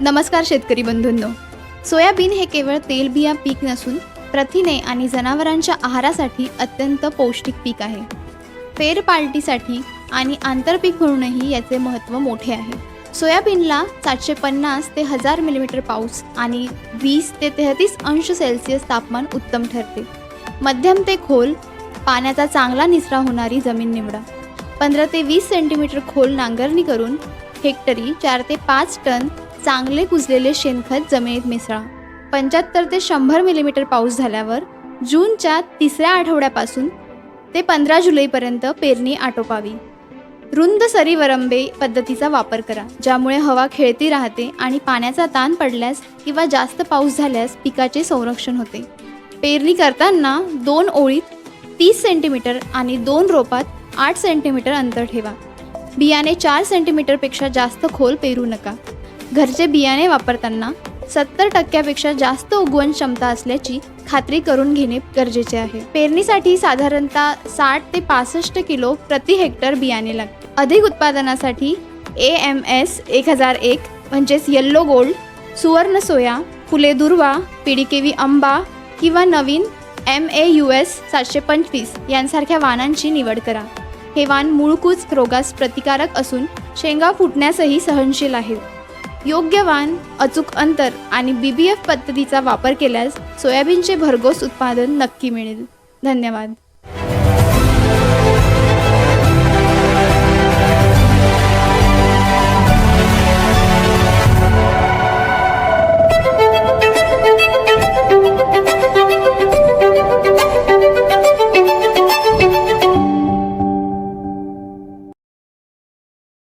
नमस्कार शेतकरी बंधूंनो. सोयाबीन हे केवळ तेलबिया पीक नसून प्रथिने आणि जनावरांच्या आहारासाठी अत्यंत पौष्टिक पीक आहे. फेरपालटीसाठी आणि आंतरपीक म्हणूनही याचे महत्त्व मोठे आहे. सोयाबीनला 750 ते 1000 मिलीमीटर पाऊस आणि 20 ते 33 अंश सेल्सिअस तापमान उत्तम ठरते. मध्यम ते खोल पाण्याचा चांगला निचरा होणारी जमीन निवडा. 15 ते 20 सेंटीमीटर खोल नांगरणी करून हेक्टरी 4 ते 5 टन चांगले कुजलेले शेणखत जमिनीत मिसळा. 75 ते 100 मिलीमीटर पाऊस झाल्यावर जूनच्या 3ऱ्या आठवड्यापासून ते 15 जुलैपर्यंत पेरणी आटोपावी. रुंद सरी वरंबे पद्धतीचा वापर करा, ज्यामुळे हवा खेळती राहते आणि पाण्याचा ताण पडल्यास किंवा जास्त पाऊस झाल्यास पिकाचे संरक्षण होते. पेरणी करताना 2 ओळीत 30 सेंटीमीटर आणि 2 रोपात 8 सेंटीमीटर अंतर ठेवा. बियाणे 4 सेंटीमीटरपेक्षा जास्त खोल पेरू नका. घरचे बियाणे वापरताना 70% जास्त उगवण क्षमता असल्याची खात्री करून घेणे गरजेचे आहे. पेरणीसाठी साधारणतः 60 ते 65 किलो प्रति हेक्टर बियाणे लागते. अधिक उत्पादनासाठी AMS 1001 म्हणजेच येल्लो गोल्ड, सुवर्ण सोया, फुले दुर्वा, PDKV आंबा किंवा नवीन MAUS 725 यांसारख्या वाणांची निवड करा. हे वाण मूळकूज रोगास प्रतिकारक असून शेंगा फुटण्यासही सहनशील आहेत. योग्य वाण, अचूक अंतर आणि BBF पद्धतीचा वापर केल्यास सोयाबीनचे भरघोस उत्पादन नक्की मिळेल. धन्यवाद.